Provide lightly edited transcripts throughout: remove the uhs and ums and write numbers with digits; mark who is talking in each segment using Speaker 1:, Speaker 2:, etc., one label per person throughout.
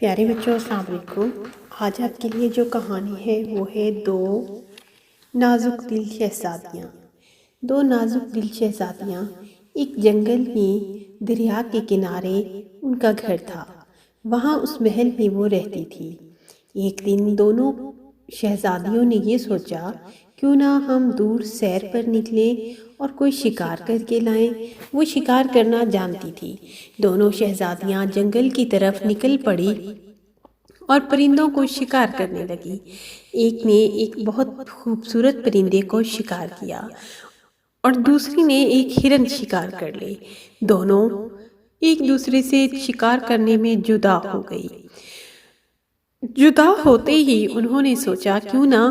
Speaker 1: پیارے بچوں، السلام علیکم۔ آج آپ کے لیے جو کہانی ہے وہ ہے دو نازک دل شہزادیاں۔ دو نازک دل شہزادیاں ایک جنگل میں دریا کے کنارے ان کا گھر تھا۔ وہاں اس محل میں وہ رہتی تھی۔ ایک دن دونوں شہزادیوں نے یہ سوچا، کیوں نہ ہم دور سیر پر نکلیں اور کوئی شکار کر کے لائیں۔ وہ شکار کرنا جانتی تھی۔ دونوں شہزادیاں جنگل کی طرف نکل پڑی اور پرندوں کو شکار کرنے لگی۔ ایک نے ایک بہت خوبصورت پرندے کو شکار کیا اور دوسری نے ایک ہرن شکار کر لی۔ دونوں ایک دوسرے سے شکار کرنے میں جدا ہو گئی۔ جدا ہوتے ہی انہوں نے سوچا، کیوں نہ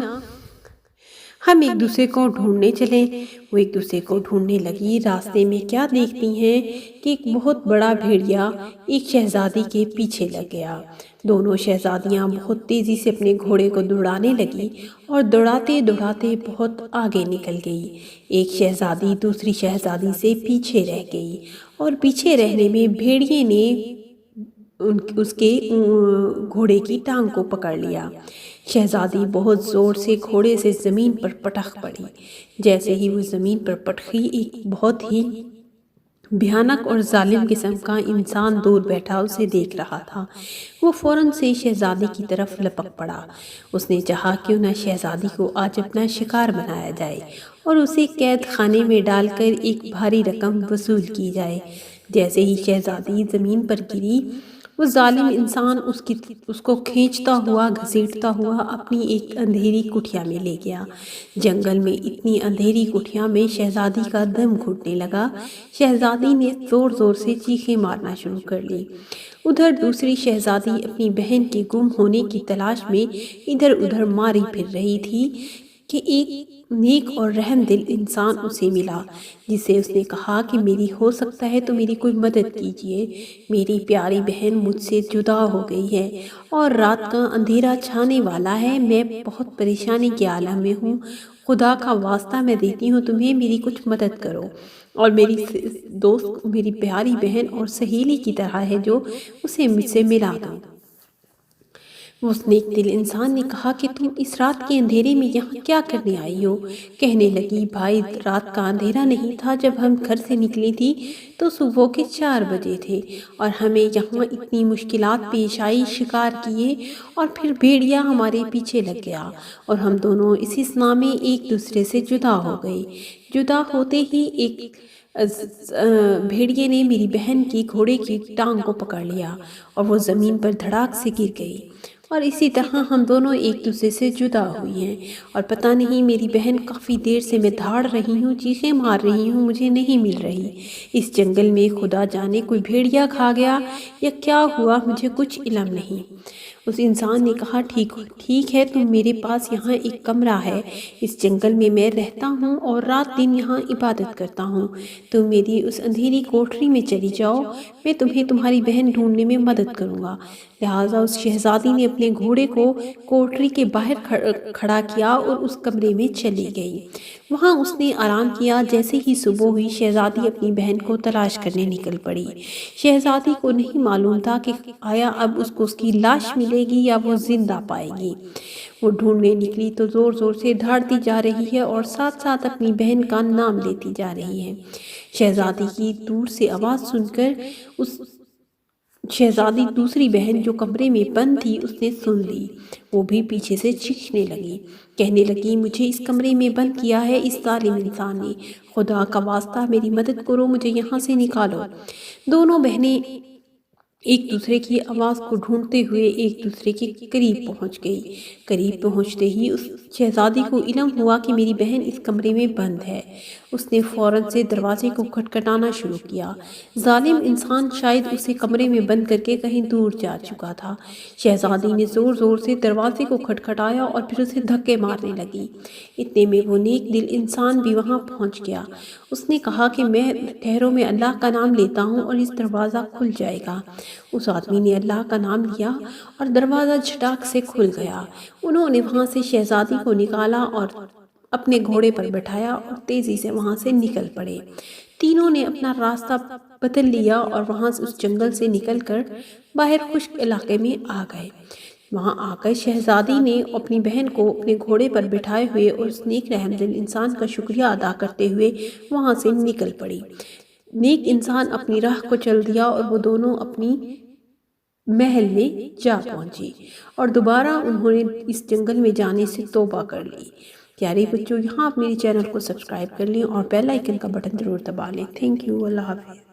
Speaker 1: ہم ایک دوسرے کو ڈھونڈنے چلیں۔ وہ ایک دوسرے کو ڈھونڈنے لگی۔ راستے میں کیا دیکھتی ہیں کہ ایک بہت بڑا بھیڑیا ایک شہزادی کے پیچھے لگ گیا۔ دونوں شہزادیاں بہت تیزی سے اپنے گھوڑے کو دوڑانے لگی اور دوڑاتے دوڑاتے بہت آگے نکل گئی۔ ایک شہزادی دوسری شہزادی سے پیچھے رہ گئی اور پیچھے رہنے میں بھیڑیے نے اس کے گھوڑے کی ٹانگ کو پکڑ لیا۔ شہزادی بہت زور سے گھوڑے سے زمین پر پٹخ پڑی۔ جیسے ہی وہ زمین پر پٹخی، ایک بہت ہی بھیانک اور ظالم قسم کا انسان دور بیٹھا اسے دیکھ رہا تھا۔ وہ فوراً سے شہزادی کی طرف لپک پڑا۔ اس نے چاہا، کیوں نہ شہزادی کو آج اپنا شکار بنایا جائے اور اسے قید خانے میں ڈال کر ایک بھاری رقم وصول کی جائے۔ جیسے ہی شہزادی زمین پر گری، وہ ظالم انسان اس کو کھینچتا ہوا گھسیٹتا ہوا اپنی ایک اندھیری کٹھیا میں لے گیا۔ جنگل میں اتنی اندھیری کٹھیا میں شہزادی کا دم گھٹنے لگا۔ شہزادی نے زور زور سے چیخیں مارنا شروع کر لی۔ ادھر دوسری شہزادی اپنی بہن کے گم ہونے کی تلاش میں ادھر ادھر ماری پھر رہی تھی کہ ایک نیک اور رحم دل انسان اسے ملا، جس سے اس نے کہا کہ میری ہو سکتا ہے تو میری کوئی مدد کیجیے۔ میری پیاری بہن مجھ سے جدا ہو گئی ہے اور رات کا اندھیرا چھانے والا ہے۔ میں بہت پریشانی کے عالم میں ہوں۔ خدا کا واسطہ میں دیتی ہوں تمہیں، میری کچھ مدد کرو اور میری دوست، میری پیاری بہن اور سہیلی کی طرح ہے جو اسے مجھ سے ملا دو۔ اس نیک دل انسان نے کہا کہ تم اس رات کے اندھیرے میں یہاں کیا کرنے آئی ہو؟ کہنے لگی، بھائی، رات کا اندھیرا نہیں تھا جب ہم گھر سے نکلی تھی تو صبح کے 4 بجے تھے اور ہمیں یہاں اتنی مشکلات پیش آئی، شکار کیے اور پھر بھیڑیا ہمارے پیچھے لگ گیا اور ہم دونوں اس اسنا میں ایک دوسرے سے جدا ہو گئے۔ جدا ہوتے ہی ایک بھیڑیے نے میری بہن کی گھوڑے کی ٹانگ کو پکڑ لیا اور وہ زمین پر دھڑاک سے گر گئی اور اسی طرح ہم دونوں ایک دوسرے سے جدا ہوئی ہیں اور پتہ نہیں میری بہن کافی دیر سے میں دھاڑ رہی ہوں، چیخیں مار رہی ہوں، مجھے نہیں مل رہی۔ اس جنگل میں خدا جانے کوئی بھیڑیا کھا گیا یا کیا ہوا، مجھے کچھ علم نہیں۔ اس انسان نے کہا، ٹھیک ہے، تم میرے پاس یہاں ایک کمرہ ہے، اس جنگل میں رہتا ہوں اور رات دن یہاں عبادت کرتا ہوں۔ تم میری اس اندھیری کوٹری میں چلی جاؤ، میں تمہیں تمہاری بہن ڈھونڈنے میں مدد کروں گا۔ لہٰذا اس شہزادی نے اپنے گھوڑے کو کوٹری کے باہر کھڑا کیا اور اس کمرے میں چلی گئی۔ وہاں اس نے آرام کیا۔ جیسے ہی صبح ہوئی، شہزادی اپنی بہن کو تلاش کرنے نکل پڑی۔ شہزادی کو نہیں معلوم تھا کہ آیا اب اس کو اس کی لاش ملے گی یا وہ زندہ پائے گی۔ وہ ڈھونڈنے نکلی تو زور زور سے دھاڑتی جا رہی ہے اور ساتھ ساتھ اپنی بہن کا نام لیتی جا رہی ہے۔ شہزادی کی دور سے آواز سن کر شہزادی دوسری بہن جو کمرے میں بند تھی اس نے سن لی۔ وہ بھی پیچھے سے چیخنے لگی، کہنے لگی، مجھے اس کمرے میں بند کیا ہے اس ظالم انسان نے، خدا کا واسطہ میری مدد کرو، مجھے یہاں سے نکالو۔ دونوں بہنیں ایک دوسرے کی آواز کو ڈھونڈتے ہوئے ایک دوسرے کے قریب پہنچ گئی۔ قریب پہنچتے ہی اس شہزادی کو علم ہوا کہ میری بہن اس کمرے میں بند ہے۔ اس نے فوراً سے دروازے کو کھٹکھٹانا شروع کیا۔ ظالم انسان شاید اسے کمرے میں بند کر کے کہیں دور جا چکا تھا۔ شہزادی نے زور زور سے دروازے کو کھٹکھٹایا اور پھر اسے دھکے مارنے لگی۔ اتنے میں وہ نیک دل انسان بھی وہاں پہنچ گیا۔ اس نے کہا کہ ٹھہرو، میں اللہ کا نام لیتا ہوں اور اس دروازہ کھل جائے گا۔ اس آدمی نے اللہ کا نام لیا اور دروازہ جھٹاک سے کھل گیا۔ انہوں نے وہاں سے شہزادی کو نکالا اور اپنے گھوڑے پر بٹھایا اور تیزی سے وہاں سے نکل پڑے۔ تینوں نے اپنا راستہ بدل لیا اور وہاں سے اس جنگل سے نکل کر باہر خشک علاقے میں آ گئے۔ وہاں آ کر شہزادی نے اپنی بہن کو اپنے گھوڑے پر بٹھائے ہوئے اور اس نیک رحم دل انسان کا شکریہ ادا کرتے ہوئے وہاں سے نکل پڑی۔ نیک انسان اپنی راہ کو چل دیا اور وہ دونوں اپنی محل میں جا پہنچی اور دوبارہ انہوں نے اس جنگل میں جانے سے توبہ کر لی۔ پیارے بچوں، یہاں آپ میری چینل کو سبسکرائب کر لیں اور بیل آئیکن کا بٹن ضرور دبا لیں۔ تھینک یو، اللہ حافظ۔